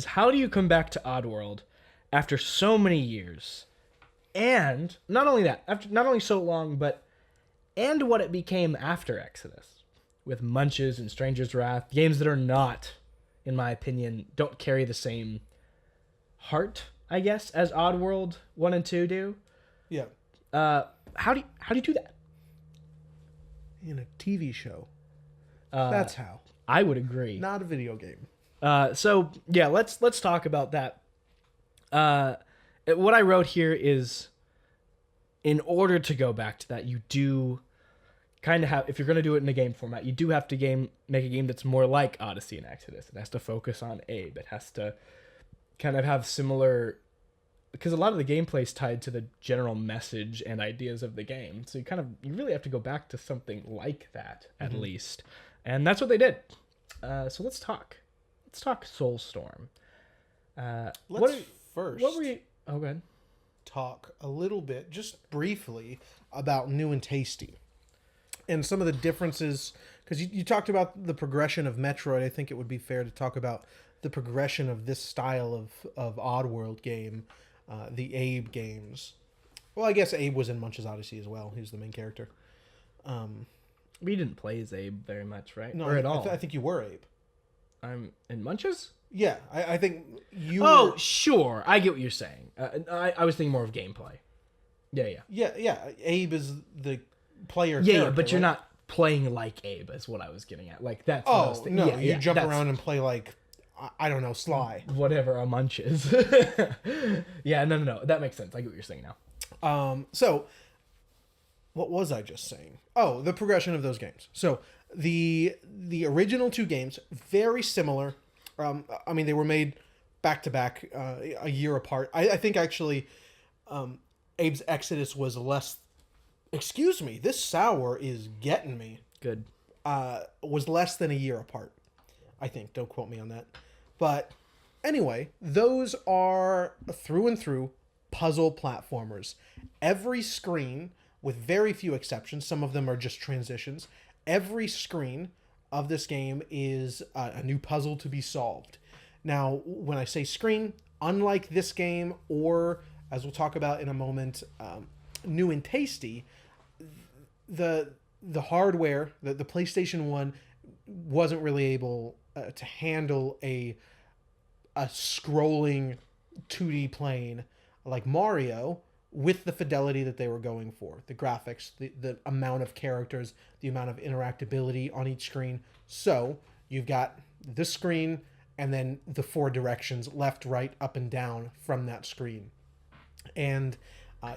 is how do you come back to Oddworld after so many years? And not only that, after not only so long, but and what it became after Exodus, with Munches and Stranger's Wrath, games that are not, in my opinion, don't carry the same heart, I guess, as Oddworld 1 and 2 do. Yeah. How do you do that? In a TV show. That's how. I would agree. Not a video game. So yeah, let's talk about that. What I wrote here is, in order to go back to that, you do kind of have, if you're going to do it in a game format, you do have to make a game that's more like Odyssey and Exodus. It has to focus on Abe. It has to kind of have similar, because a lot of the gameplay is tied to the general message and ideas of the game. So you really have to go back to something like that at least. And that's what they did. So let's talk Soulstorm. First what were you? Oh, go ahead. Talk a little bit, just briefly, about New and Tasty and some of the differences, because you talked about the progression of Metroid. I think it would be fair to talk about the progression of this style of Oddworld game, the Abe games. Well, I guess Abe was in Munch's Odyssey as well. He was the main character. We didn't play as Abe very much, right? No, or at all. I think you were Abe. I'm in Munches? Yeah, I think you Oh, were... sure. I get what you're saying. I was thinking more of gameplay. Yeah. Abe is the player Yeah, character, but you're right? not playing like Abe, is what I was getting at. Like, that's what I was Oh, thinking. no, Yeah, you jump that's around and play like, I don't know, Sly. whatever a munch is. Yeah, no. That makes sense. I get what you're saying now. So, what was I just saying? Oh, the progression of those games. So, the original two games, very similar. I mean, they were made back-to-back, a year apart. I think, actually, Abe's Exodus was less... Excuse me, this sour is getting me. Good. Was less than a year apart, I think. Don't quote me on that. But anyway, those are through and through puzzle platformers. Every screen, with very few exceptions, some of them are just transitions, every screen of this game is a new puzzle to be solved. Now, when I say screen, unlike this game, or as we'll talk about in a moment, New and Tasty, the hardware, the PlayStation 1 wasn't really able to handle a scrolling 2D plane like Mario with the fidelity that they were going for. The graphics, the amount of characters, the amount of interactability on each screen. So you've got this screen and then the four directions, left, right, up, and down from that screen. And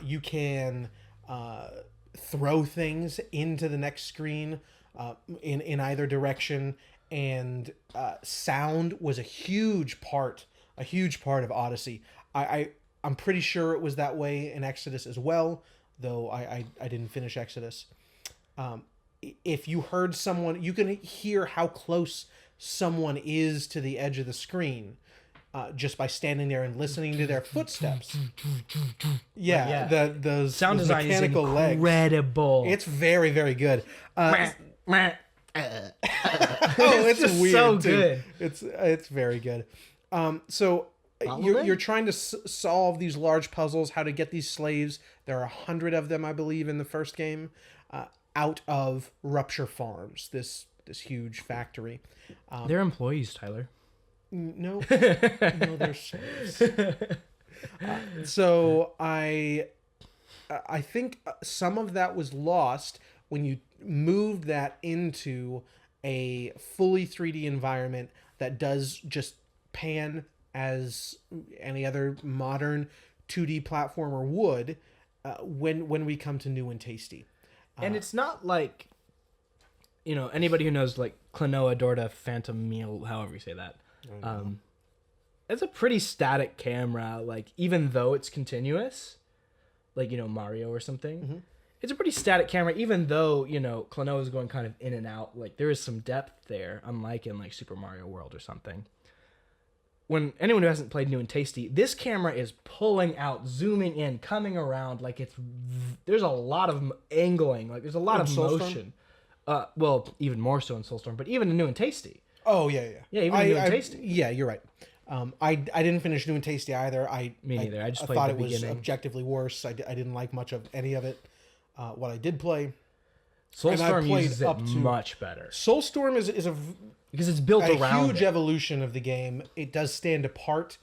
you can throw things into the next screen in either direction. And sound was a huge part of Odyssey. I'm pretty sure it was that way in Exodus as well, though I didn't finish Exodus. If you heard someone, you can hear how close someone is to the edge of the screen just by standing there and listening to their footsteps. Yeah. The sound design is incredible. Legs. It's very, very good. Oh, it's just weird. So too. good. It's very good. So you're trying to solve these large puzzles, how to get these slaves. There are 100 of them, I believe, in the first game, out of Rupture Farms, this huge factory. They're employees, Tyler. No, they're slaves. So I think some of that was lost when you moved that into a fully 3D environment that does just pan as any other modern 2D platformer would when we come to New and Tasty. And it's not like, anybody who knows like Klonoa, Dorda, Phantom Meal, however you say that. It's a pretty static camera, like even though it's continuous, like, Mario or something. Mm-hmm. It's a pretty static camera, even though, Klonoa is going kind of in and out. Like there is some depth there, unlike in like Super Mario World or something. When anyone who hasn't played New and Tasty, this camera is pulling out, zooming in, coming around, like there's a lot of angling, like there's a lot of motion. Well, even more so in Soulstorm, but even in New and Tasty. Oh yeah. Yeah, even in New and Tasty. Yeah, you're right. I didn't finish New and Tasty either. Me neither. I just played thought the it was beginning. objectively worse. I didn't like much of any of it. What I did play, Soulstorm uses it much better Soulstorm is a because it's built around huge evolution of the game. It does stand apart,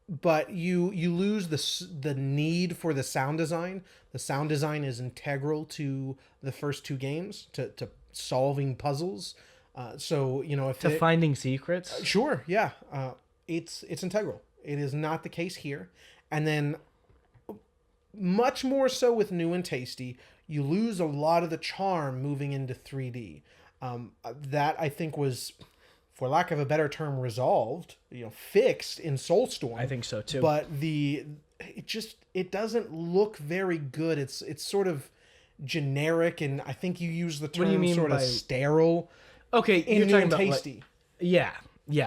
but you lose the need for the sound design. The sound design is integral to the first two games to solving puzzles. So if to finding secrets. Sure, yeah, it's integral. It is not the case here, and then much more so with New and Tasty, you lose a lot of the charm moving into 3D. That I think was, for lack of a better term, resolved, fixed in Soulstorm. I think so too. But it doesn't look very good. It's sort of generic, and I think you use the term What do you mean sort of by sterile. Okay, in you're New talking and about Tasty. Yeah,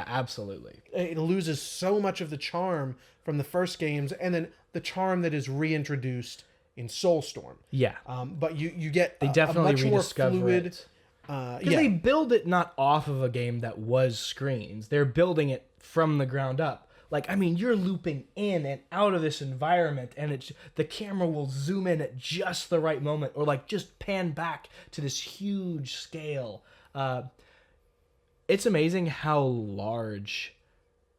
absolutely. It loses so much of the charm from the first games, and then the charm that is reintroduced in Soulstorm. Yeah. But you get they definitely a much more rediscover fluid. it. Because they build it not off of a game that was screens. They're building it from the ground up. Like, I mean, you're looping in and out of this environment, and the camera will zoom in at just the right moment, or like just pan back to this huge scale. It's amazing how large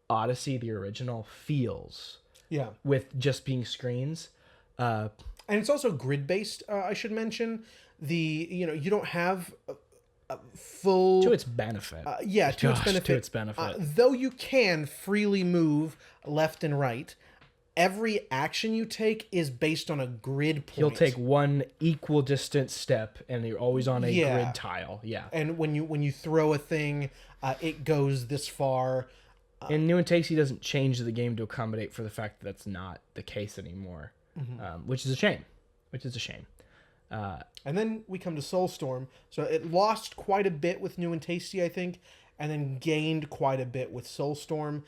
Odyssey, the original, feels. Yeah. With just being screens. And it's also grid based. I should mention you don't have a full to its benefit. To its benefit. Though you can freely move left and right, every action you take is based on a grid point. You'll take one equal distance step, and you're always on a grid tile. Yeah. And when you throw a thing, it goes this far. And New and Tasty doesn't change the game to accommodate for the fact that that's not the case anymore, which is a shame. And then we come to Soulstorm. So it lost quite a bit with New and Tasty, I think, and then gained quite a bit with Soulstorm.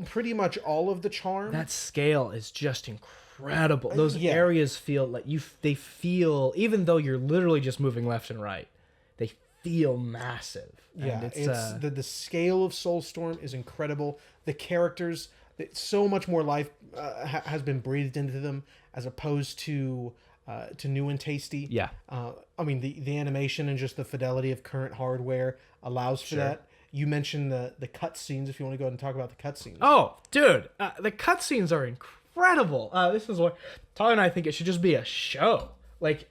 Pretty much all of the charm. That scale is just incredible. Those areas feel like they feel, even though you're literally just moving left and right, they feel massive. Yeah, and it's the scale of Soulstorm is incredible. The characters, so much more life has been breathed into them as opposed to New and Tasty. Yeah. I mean, the animation and just the fidelity of current hardware allows for that. You mentioned the cutscenes. If you want to go ahead and talk about the cutscenes. Oh, dude, the cutscenes are incredible. This is what Tyler and I think it should just be a show. Like,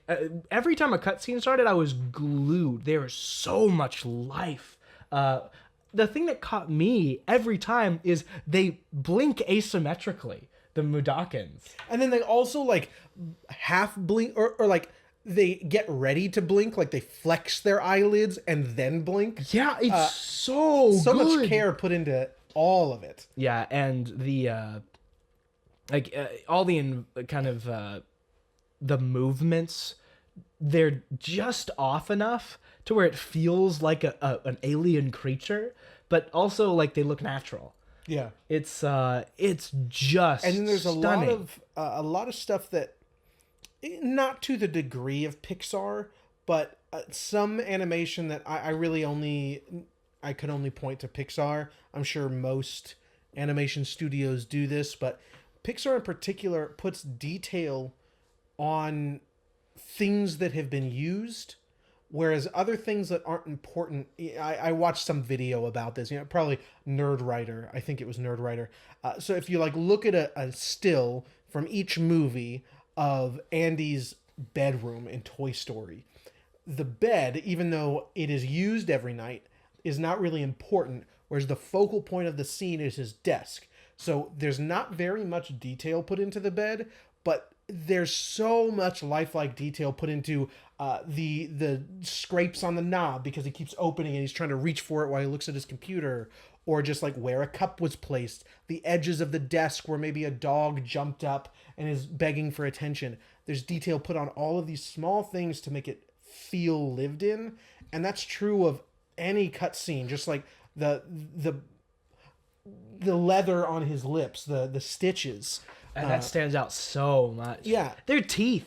every time a cutscene started, I was glued. There was so much life. The thing that caught me every time is they blink asymmetrically, the Mudokons. And then they also, like, half blink, or like, they get ready to blink, like, they flex their eyelids and then blink. Yeah, it's so good. Much care put into all of it. Yeah, and the, all the kind of... the movements, they're just off enough to where it feels like an alien creature, but also like they look natural. Yeah, it's just and then there's stunning. a lot of stuff that, not to the degree of Pixar, but some animation that I could only point to Pixar. I'm sure most animation studios do this, but Pixar in particular puts detail on things that have been used, whereas other things that aren't important. I watched some video about this, probably Nerdwriter. I think it was Nerdwriter. So if you look at a still from each movie of Andy's bedroom in Toy Story, the bed, even though it is used every night, is not really important, whereas the focal point of the scene is his desk. So there's not very much detail put into the bed, but there's so much lifelike detail put into the scrapes on the knob because he keeps opening and he's trying to reach for it while he looks at his computer, or just like where a cup was placed, the edges of the desk where maybe a dog jumped up and is begging for attention. There's detail put on all of these small things to make it feel lived in, and that's true of any cutscene. Just like the leather on his lips, the stitches. And that stands out so much. Yeah. Their teeth.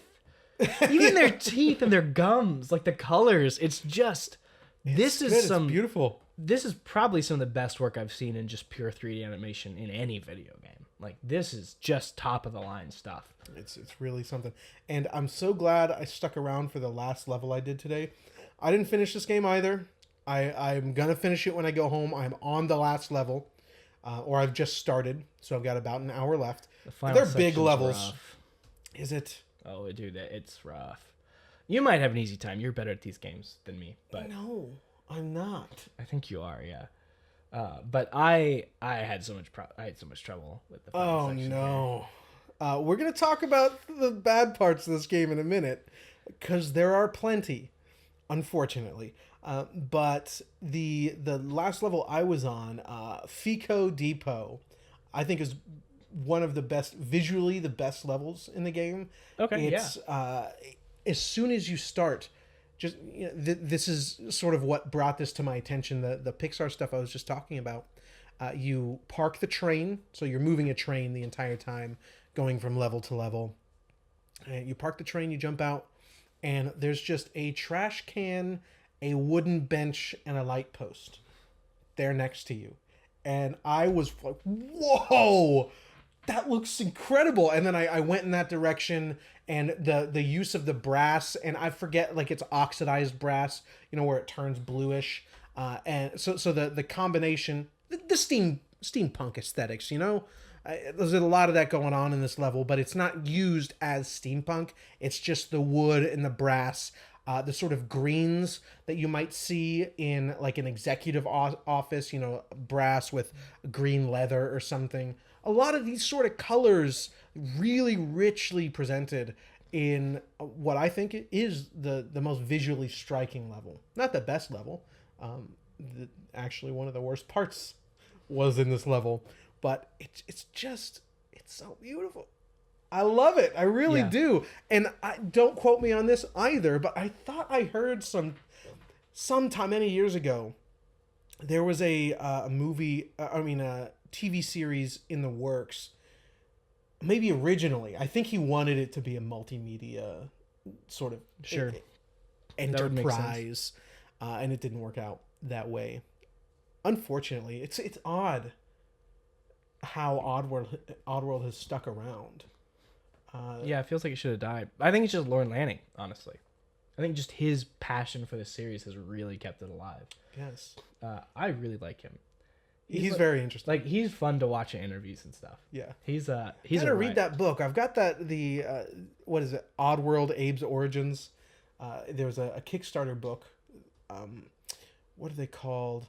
Even their teeth and their gums, like the colors. It's just... It's beautiful. this is probably some of the best work I've seen in just pure 3D animation in any video game. Like, this is just top of the line stuff. It's really something. And I'm so glad I stuck around for the last level I did today. I didn't finish this game either. I'm going to finish it when I go home. I'm on the last level. Or I've just started. So I've got about an hour left. They're big levels. Rough. Is it? Oh, dude, it's rough. You might have an easy time. You're better at these games than me. But no, I'm not. I think you are, yeah. But I had so much trouble with the final section. Oh no. We're gonna talk about the bad parts of this game in a minute, because there are plenty, unfortunately. But the last level I was on, Fico Depot, I think is one of the best, visually the best levels in the game. Okay, it's as soon as you start. Just this is sort of what brought this to my attention. The Pixar stuff I was just talking about. You park the train, so you're moving a train the entire time, going from level to level. And you park the train, you jump out, and there's just a trash can, a wooden bench, and a light post there next to you. And I was like, whoa, that looks incredible. And then I went in that direction, and the use of the brass, and I forget, like, it's oxidized brass, where it turns bluish. And so the combination, the steampunk aesthetics, there's a lot of that going on in this level, but it's not used as steampunk. It's just the wood and the brass, the sort of greens that you might see in like an executive office, brass with green leather or something. A lot of these sort of colors really richly presented in what I think is the most visually striking level. Not the best level. Actually, one of the worst parts was in this level. But it's so beautiful. I love it. I really do. And don't quote me on this either, but I thought I heard sometime many years ago, there was a TV series in the works. Maybe originally, I think he wanted it to be a multimedia sort of enterprise, and it didn't work out that way. Unfortunately, it's odd how Oddworld has stuck around. It feels like it should have died. I think it's just Lorne Lanning, honestly. I think just his passion for the series has really kept it alive. Yes. I really like him. He's very interesting. Like, he's fun to watch in interviews and stuff. Yeah. He's gotta read that book. I've got what is it? Oddworld, Abe's Origins. There was a Kickstarter book. What are they called?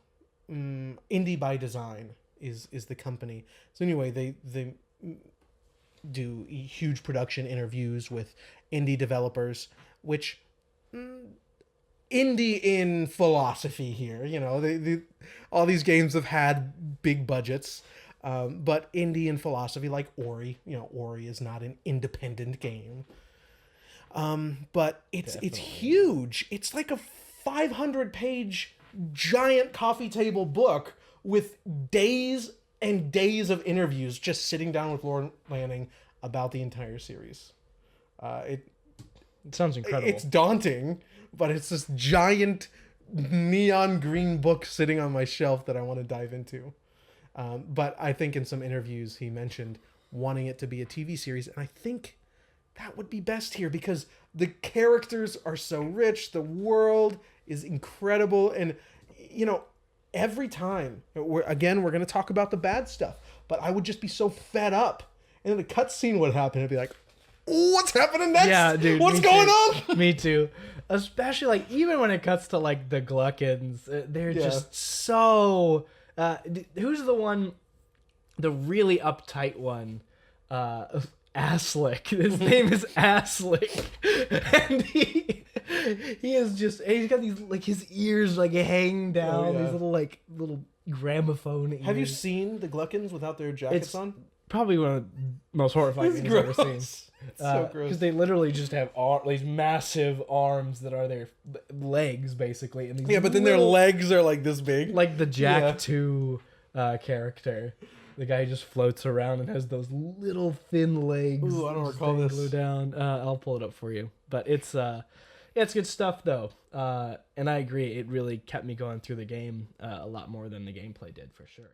Indie by Design is the company. So anyway, they do huge production interviews with indie developers, which indie in philosophy here. All these games have had big budgets, but indie in philosophy, like Ori. Ori is not an independent game, but it's huge. It's like a 500-page giant coffee table book with days and days of interviews, just sitting down with Lorne Lanning about the entire series. It sounds incredible. It's daunting, but it's this giant neon green book sitting on my shelf that I want to dive into. But I think in some interviews he mentioned wanting it to be a TV series, and I think that would be best here because the characters are so rich, the world is incredible, and every time we're going to talk about the bad stuff, but I would just be so fed up, and then the cutscene would happen and be like, what's happening next? Yeah, dude. What's going on? Me too. Especially, like, even when it cuts to, like, the Gluckins, they're just so... who's the one, the really uptight one? Asslick. His name is Asslick. And he is just... He's got these, like, his ears, like, hang down. These little gramophone ears. Have you seen the Gluckins without their jackets on? Probably one of the most horrifying things I've ever seen. It's so gross. Because they literally just have these massive arms that are their legs, basically. And but then their legs are like this big. Like the Jack 2 character. The guy who just floats around and has those little thin legs. Ooh, I don't recall this. Glue down. I'll pull it up for you. But it's It's good stuff though, and I agree. It really kept me going through the game a lot more than the gameplay did for sure.